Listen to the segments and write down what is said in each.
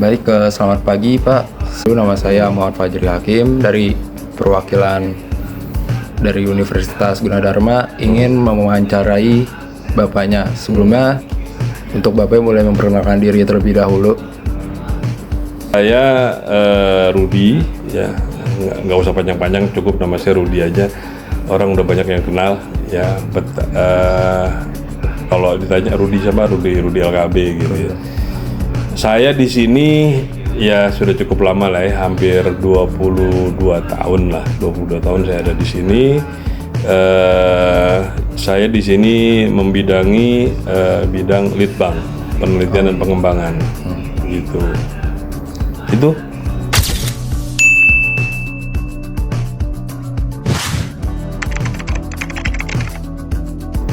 Baik, selamat pagi Pak. Nama saya Muhammad Fajri Hakim dari perwakilan dari Universitas Gunadarma ingin mewawancarai Bapaknya. Sebelumnya, untuk Bapak boleh memperkenalkan diri terlebih dahulu. Saya Rudi, ya nggak usah panjang-panjang, cukup nama saya Rudi aja. Orang udah banyak yang kenal, ya. Kalau ditanya Rudi siapa, Rudi LKB gitu ya. Saya di sini ya sudah cukup lama lah ya, hampir 22 tahun lah, 22 tahun saya ada di sini. Saya di sini membidangi bidang litbang, penelitian dan pengembangan, gitu. Itu.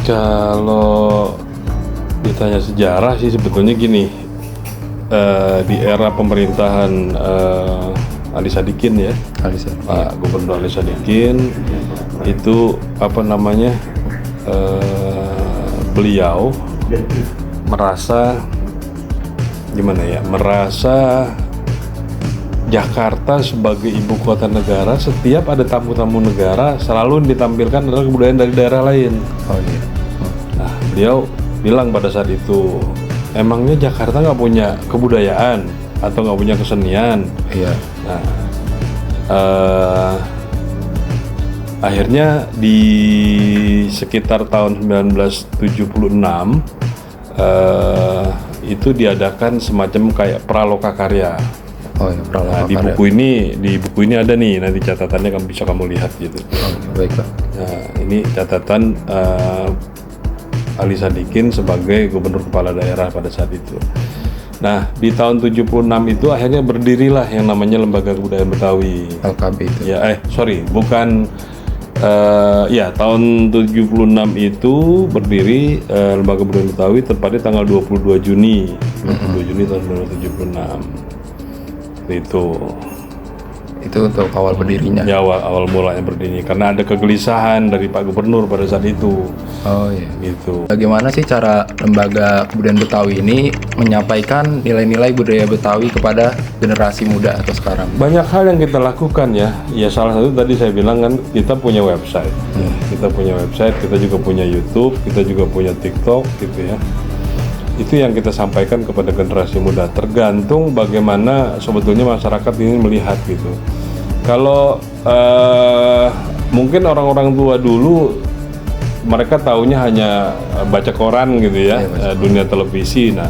Kalau ditanya sejarah sih sebetulnya gini. Di era pemerintahan Ali Sadikin ya, Pak Gubernur Ali Sadikin itu beliau merasa Jakarta sebagai ibu kota negara, setiap ada tamu-tamu negara selalu ditampilkan adalah kebudayaan dari daerah lain. Nah, beliau bilang pada saat itu, emangnya Jakarta nggak punya kebudayaan atau nggak punya kesenian? Iya. Nah, akhirnya di sekitar tahun 1976 itu diadakan semacam kayak Praloka Karya. Oh ya, Praloka Karya. Di buku ini ada nih, nanti catatannya bisa kamu lihat gitu. Baik Pak. Nah, ini catatan Ali Sadikin sebagai gubernur kepala daerah pada saat itu. Nah, di tahun 76 itu akhirnya berdirilah yang namanya Lembaga Kebudayaan Betawi. LKB itu. Ya, bukan. Tahun 76 itu berdiri Lembaga Kebudayaan Betawi tepatnya tanggal 22 Juni tahun 1976. Itu untuk awal berdirinya. Ya, awal mulanya berdiri karena ada kegelisahan dari Pak Gubernur pada saat itu. Oh iya. Gitu. Bagaimana sih cara Lembaga Kebudayaan Betawi ini menyampaikan nilai-nilai budaya Betawi kepada generasi muda atau sekarang? Banyak hal yang kita lakukan ya. Ya salah satu tadi saya bilang kan kita punya website. Kita punya website, kita juga punya YouTube, kita juga punya TikTok gitu ya. Itu yang kita sampaikan kepada generasi muda, tergantung bagaimana sebetulnya masyarakat ini melihat gitu. Kalau mungkin orang-orang tua dulu mereka taunya hanya baca koran gitu ya, dunia televisi. Nah,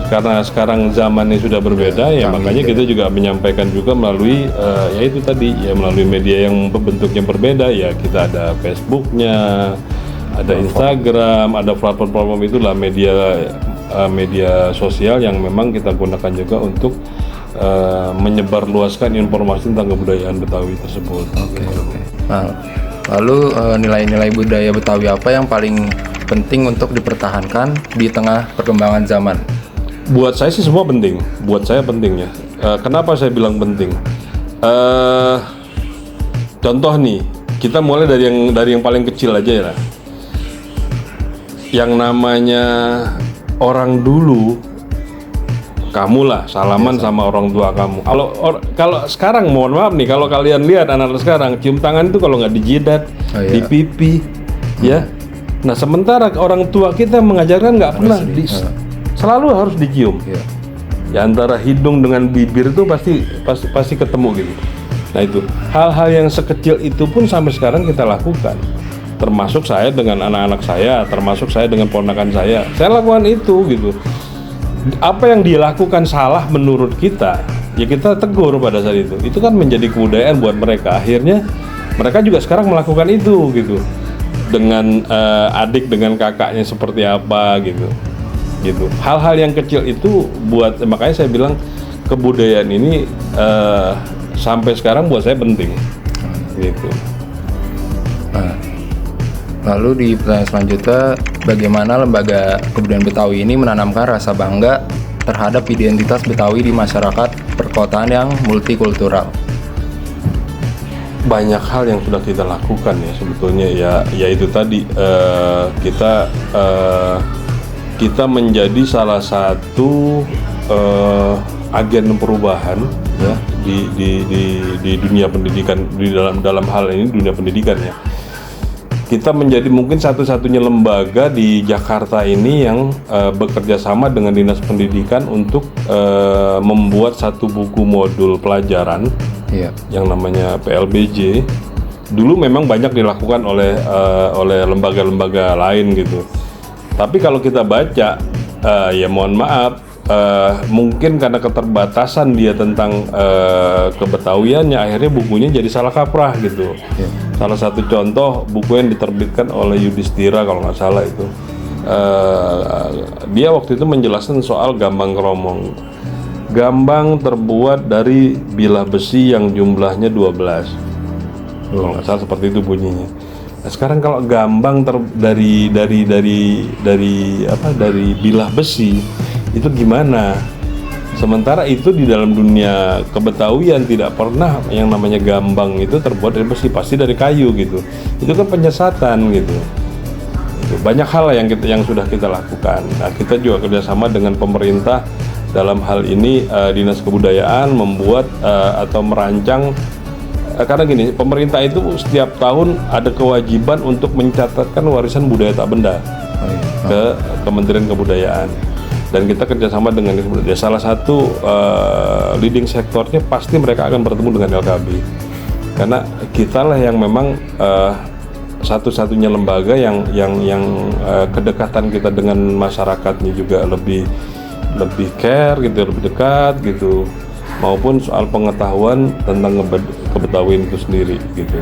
karena sekarang zamannya sudah berbeda ya, makanya kita juga menyampaikan juga melalui yaitu tadi ya, melalui media yang bentuknya berbeda ya. Kita ada Facebooknya, ada Instagram, ada platform-platform, itulah media sosial yang memang kita gunakan juga untuk menyebarluaskan informasi tentang kebudayaan Betawi tersebut. Oke. Nah, lalu nilai-nilai budaya Betawi apa yang paling penting untuk dipertahankan di tengah perkembangan zaman? Buat saya sih semua penting. Buat saya penting ya. Kenapa saya bilang penting? Contoh nih, kita mulai dari yang paling kecil aja ya. Yang namanya orang dulu, kamu lah salaman sama orang tua kamu. Kalau sekarang mohon maaf nih, kalau kalian lihat anak sekarang cium tangan itu kalau nggak di jidat, di pipi, ya. Nah sementara orang tua kita mengajarkan nggak pernah, selalu harus dicium. Ya antara hidung dengan bibir itu pasti ketemu gitu. Nah itu hal-hal yang sekecil itu pun sampai sekarang kita lakukan. Termasuk saya dengan anak-anak saya, termasuk saya dengan ponakan saya lakukan itu gitu. Apa yang dia lakukan salah menurut kita, ya kita tegur pada saat itu. Itu kan menjadi kebudayaan buat mereka. Akhirnya mereka juga sekarang melakukan itu gitu, dengan adik dengan kakaknya seperti apa gitu. Hal-hal yang kecil itu makanya saya bilang kebudayaan ini sampai sekarang buat saya penting gitu. Nah, lalu di pertanyaan selanjutnya, bagaimana lembaga kebudayaan Betawi ini menanamkan rasa bangga terhadap identitas Betawi di masyarakat perkotaan yang multikultural? Banyak hal yang sudah kita lakukan ya sebetulnya, yaitu tadi kita menjadi salah satu agen perubahan ya di dunia pendidikan, dalam hal ini dunia pendidikan ya. Kita menjadi mungkin satu-satunya lembaga di Jakarta ini yang bekerja sama dengan Dinas Pendidikan untuk membuat satu buku modul pelajaran yang namanya PLBJ. Dulu memang banyak dilakukan oleh lembaga-lembaga lain gitu. Tapi kalau kita baca, ya mohon maaf, mungkin karena keterbatasan dia tentang kebetawiannya, akhirnya bukunya jadi salah kaprah gitu. Salah satu contoh buku yang diterbitkan oleh Yudhistira kalau nggak salah itu, dia waktu itu menjelaskan soal gambang kromong. Gambang terbuat dari bilah besi yang jumlahnya 12. Kalau nggak salah seperti itu bunyinya. Nah, sekarang kalau gambang dari bilah besi itu gimana? Sementara itu di dalam dunia kebetawian tidak pernah yang namanya gambang itu terbuat dari besi, pasti dari kayu gitu. Itu kan penyesatan gitu. Banyak hal yang sudah kita lakukan. Nah, kita juga kerjasama dengan pemerintah dalam hal ini, Dinas Kebudayaan membuat atau merancang. Karena gini, pemerintah itu setiap tahun ada kewajiban untuk mencatatkan warisan budaya tak benda ke Kementerian Kebudayaan. Dan kita kerjasama dengan salah satu leading sektornya, pasti mereka akan bertemu dengan LKB. Karena kitalah yang memang satu-satunya lembaga yang kedekatan kita dengan masyarakatnya juga lebih care gitu, lebih dekat gitu, maupun soal pengetahuan tentang kebetawian itu sendiri gitu.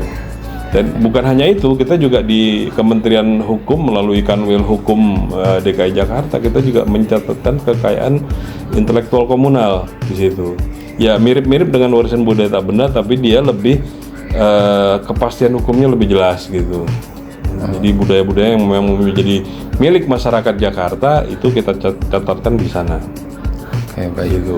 Dan bukan hanya itu, kita juga di Kementerian Hukum melalui Kanwil Hukum DKI Jakarta, kita juga mencatatkan kekayaan intelektual komunal di situ. Ya mirip-mirip dengan warisan budaya tak benda, tapi dia lebih kepastian hukumnya lebih jelas gitu. Jadi budaya-budaya yang memang menjadi milik masyarakat Jakarta itu kita catatkan di sana. Oke, baik itu.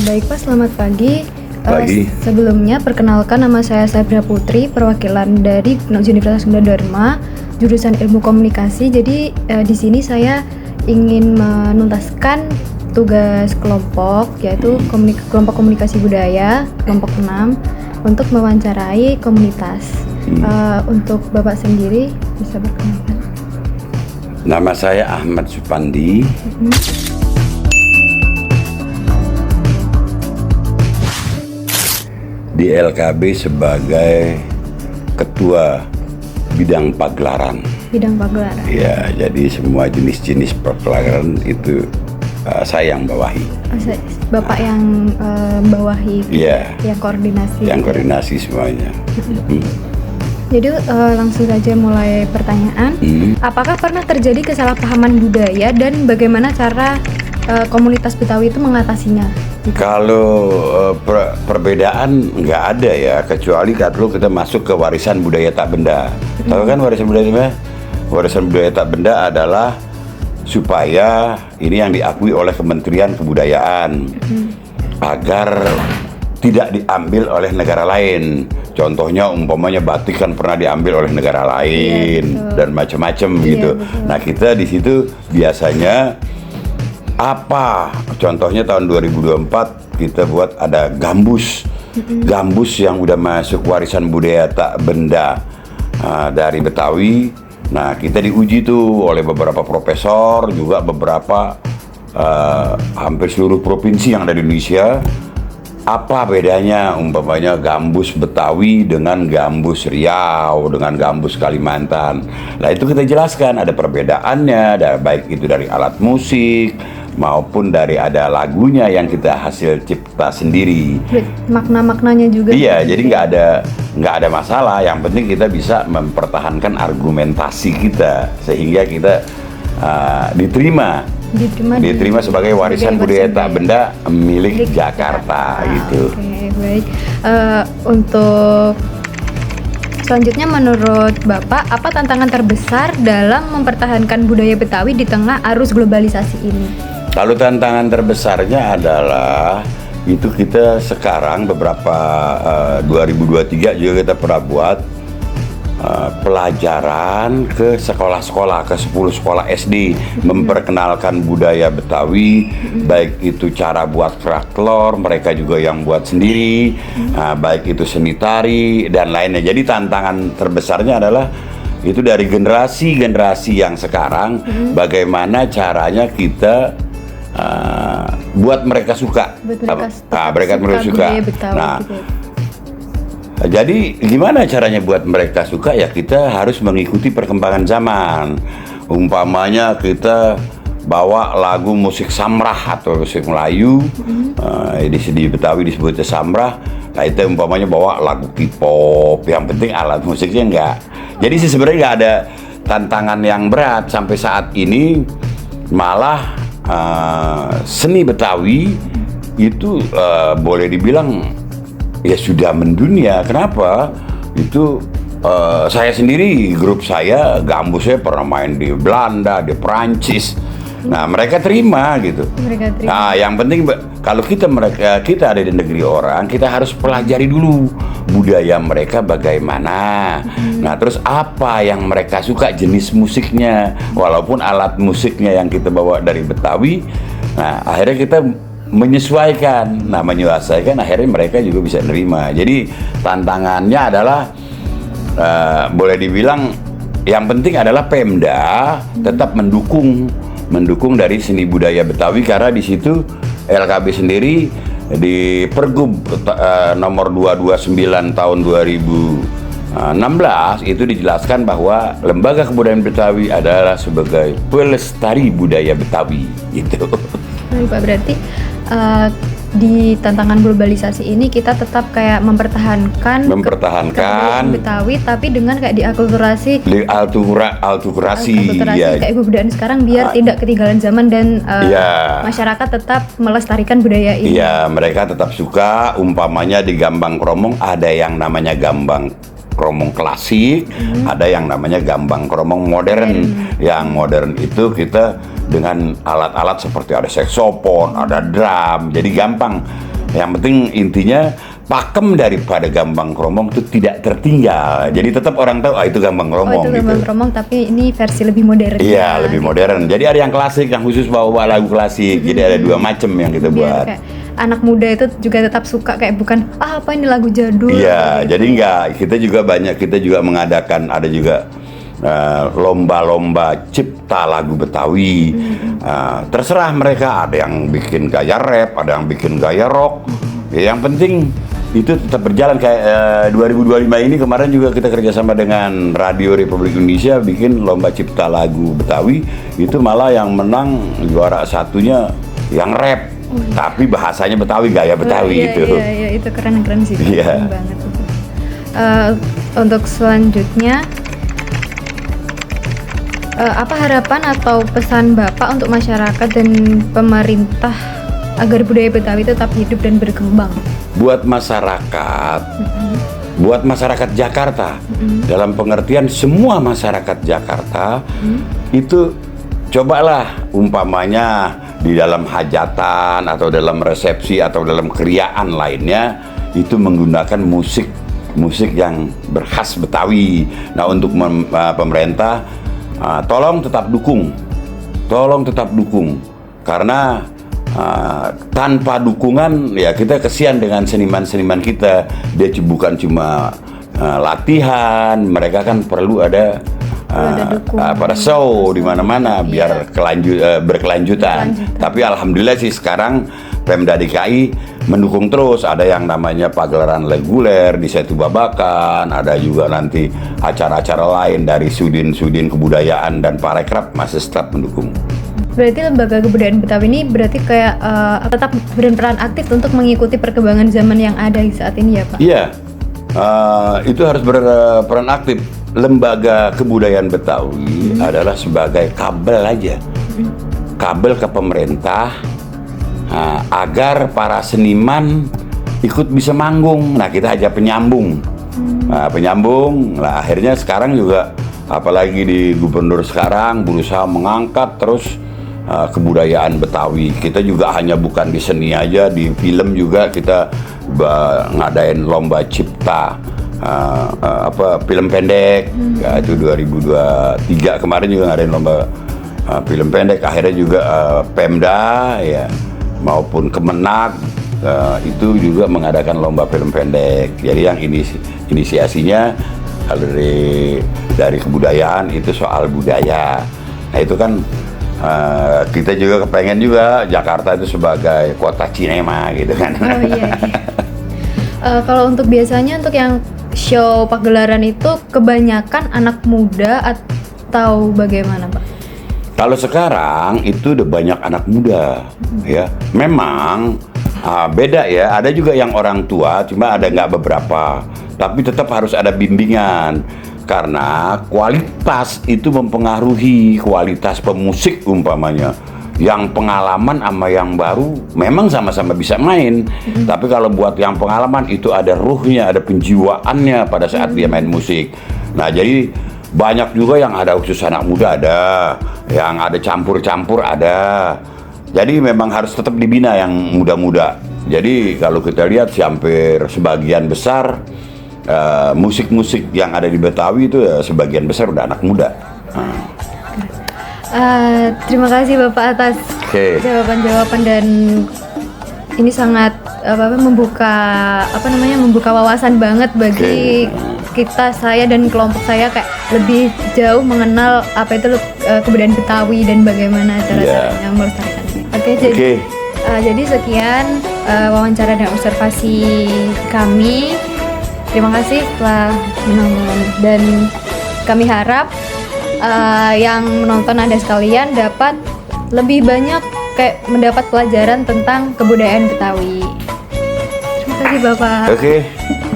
Baik Pak, selamat pagi. Pagi. Sebelumnya perkenalkan, nama saya Sabra Putri, perwakilan dari Universitas Gunadarma, jurusan Ilmu Komunikasi. Jadi di sini saya ingin menuntaskan tugas kelompok, yaitu kelompok komunikasi budaya, kelompok 6, untuk mewawancarai komunitas. Untuk Bapak sendiri bisa berkenalan. Nama saya Ahmad Supandi. Di LKB sebagai ketua bidang pagelaran. Bidang pagelaran. Ya, jadi semua jenis-jenis pagelaran itu saya yang bawahi. Bapak yang bawahi, Iya. yang koordinasi. Yang koordinasi semuanya. Jadi langsung saja mulai pertanyaan. Apakah pernah terjadi kesalahpahaman budaya dan bagaimana cara komunitas Betawi itu mengatasinya? Kalau perbedaan nggak ada ya, kecuali kalau kita masuk ke warisan budaya tak benda. Tahu kan warisan budaya tak benda? Warisan budaya tak benda adalah supaya ini yang diakui oleh Kementerian Kebudayaan agar tidak diambil oleh negara lain. Contohnya umpamanya batik kan pernah diambil oleh negara lain, dan macam-macam gitu. Betul. Nah, kita di situ biasanya apa? Contohnya tahun 2024 kita buat ada gambus. Gambus yang udah masuk warisan budaya tak benda dari Betawi. Nah, kita diuji tuh oleh beberapa profesor, juga beberapa hampir seluruh provinsi yang ada di Indonesia. Apa bedanya umpamanya gambus Betawi dengan gambus Riau, dengan gambus Kalimantan. Nah, itu kita jelaskan ada perbedaannya, baik itu dari alat musik maupun dari ada lagunya yang kita hasil cipta sendiri. Makna-maknanya juga. Iya, jadi nggak ada masalah. Yang penting kita bisa mempertahankan argumentasi kita sehingga kita diterima sebagai warisan budaya tak benda milik Jakarta gitu. Oke, baik. Untuk selanjutnya, menurut Bapak, apa tantangan terbesar dalam mempertahankan budaya Betawi di tengah arus globalisasi ini? Kalau tantangan terbesarnya adalah itu kita sekarang beberapa 2023 juga kita pernah buat pelajaran ke sekolah-sekolah, ke 10 sekolah SD, memperkenalkan budaya Betawi, baik itu cara buat kerak telur, mereka juga yang buat sendiri, baik itu seni tari dan lainnya. Jadi tantangan terbesarnya adalah itu dari generasi yang sekarang, bagaimana caranya kita buat mereka suka, mereka suka. Nah, jadi gimana caranya buat mereka suka? Ya kita harus mengikuti perkembangan zaman. Umpamanya kita bawa lagu musik samrah atau musik Melayu, di Betawi disebutnya samrah. Nah itu umpamanya bawa lagu K-pop. Yang penting alat musiknya enggak. Jadi sih sebenarnya nggak ada tantangan yang berat sampai saat ini. Malah seni Betawi itu boleh dibilang ya sudah mendunia. Kenapa? Itu saya sendiri, grup saya, Gambus saya pernah main di Belanda, di Perancis. Nah mereka terima gitu. Nah yang penting kalau kita ada di negeri orang, kita harus pelajari dulu budaya mereka bagaimana. Nah terus apa yang mereka suka, jenis musiknya, walaupun alat musiknya yang kita bawa dari Betawi. Nah akhirnya kita menyesuaikan akhirnya mereka juga bisa nerima. Jadi tantangannya adalah boleh dibilang yang penting adalah Pemda tetap mendukung dari seni budaya Betawi, karena di situ LKB sendiri di Pergub nomor 229 tahun 2016 itu dijelaskan bahwa Lembaga Kebudayaan Betawi adalah sebagai pelestari budaya Betawi gitu. Baik Pak, berarti di tantangan globalisasi ini kita tetap kayak mempertahankan kebudayaan Betawi, tapi dengan kayak diakulturasi ya. Kayak kebudayaan sekarang biar tidak ketinggalan zaman dan masyarakat tetap melestarikan budaya ini. Iya, mereka tetap suka. Umpamanya di Gambang Kromong ada yang namanya Gambang Kromong klasik, ada yang namanya Gambang Kromong modern. Yang modern itu kita dengan alat-alat seperti ada saksofon, ada drum, jadi gampang. Yang penting intinya pakem daripada Gambang Kromong itu tidak tertinggal. Jadi tetap orang tahu itu Gambang Kromong. Itu Gambang Kromong, tapi ini versi lebih modern. Iya, lebih modern. Jadi ada yang klasik, yang khusus bawa lagu klasik. Jadi ada dua macam yang kita buat. Kayak anak muda itu juga tetap suka, kayak bukan apa ini lagu jadul. Iya, jadi enggak. Kita juga mengadakan, ada juga lomba-lomba cipta lagu Betawi. Terserah mereka, ada yang bikin gaya rap, ada yang bikin gaya rock. Ya, yang penting itu tetap berjalan. Kayak 2025 ini kemarin juga kita kerjasama dengan Radio Republik Indonesia bikin lomba cipta lagu Betawi. Itu malah yang menang juara satunya yang rap, tapi bahasanya Betawi, gaya Betawi itu. Iya, itu keren sih. Iya. Keren banget. Untuk selanjutnya, apa harapan atau pesan Bapak untuk masyarakat dan pemerintah agar budaya Betawi tetap hidup dan berkembang? Buat masyarakat, buat masyarakat Jakarta, dalam pengertian semua masyarakat Jakarta, itu cobalah umpamanya di dalam hajatan atau dalam resepsi atau dalam keriaan lainnya itu menggunakan musik yang berkhas Betawi. Nah untuk pemerintah, tolong tetap dukung, karena tanpa dukungan ya kita kesian dengan seniman-seniman kita. Dia bukan cuma latihan, mereka kan perlu ada pada show di mana-mana biar berkelanjutan. Tapi alhamdulillah sih sekarang Pemda DKI mendukung terus. Ada yang namanya pagelaran reguler di Setu Babakan, ada juga nanti acara-acara lain dari Sudin Kebudayaan dan Parekraf masih tetap mendukung. Berarti lembaga kebudayaan Betawi ini berarti kayak tetap berperan aktif untuk mengikuti perkembangan zaman yang ada saat ini ya Pak? Iya, itu harus berperan aktif. Lembaga kebudayaan Betawi adalah sebagai kabel aja, kabel ke pemerintah agar para seniman ikut bisa manggung. Nah, kita aja penyambung. Penyambung. Nah, akhirnya sekarang juga apalagi di gubernur sekarang berusaha mengangkat terus kebudayaan Betawi. Kita juga hanya bukan di seni aja, di film juga kita ngadain lomba cipta film pendek. Ya, itu 2023 kemarin juga ngadain lomba film pendek. Akhirnya juga Pemda ya maupun Kemenag itu juga mengadakan lomba film pendek. Jadi yang inisiasinya kalau dari kebudayaan itu soal budaya. Nah itu kan kita juga kepengen juga Jakarta itu sebagai kota sinema gitu kan. Oh iya. Kalau untuk biasanya untuk yang show pagelaran itu kebanyakan anak muda atau bagaimana Pak? Kalau sekarang itu udah banyak anak muda ya. Memang beda ya. Ada juga yang orang tua, cuma ada nggak beberapa. Tapi tetap harus ada bimbingan. Karena kualitas itu mempengaruhi kualitas pemusik umpamanya. Yang pengalaman sama yang baru memang sama-sama bisa main. Tapi kalau buat yang pengalaman itu ada ruhnya, ada penjiwaannya pada saat dia main musik. Nah jadi banyak juga yang ada khusus anak muda ada, yang ada campur-campur ada. Jadi memang harus tetap dibina yang muda-muda. Jadi kalau kita lihat hampir sebagian besar musik-musik yang ada di Betawi itu ya sebagian besar udah anak muda. Terima kasih Bapak atas jawaban-jawaban dan ini sangat membuka wawasan banget bagi kita, saya dan kelompok saya kayak lebih jauh mengenal apa itu kebudayaan Betawi dan bagaimana cara-caranya melestarikannya. Jadi sekian wawancara dan observasi kami. Terima kasih telah menonton dan kami harap yang menonton Anda sekalian dapat lebih banyak kayak mendapat pelajaran tentang kebudayaan Betawi. Terima kasih Bapak.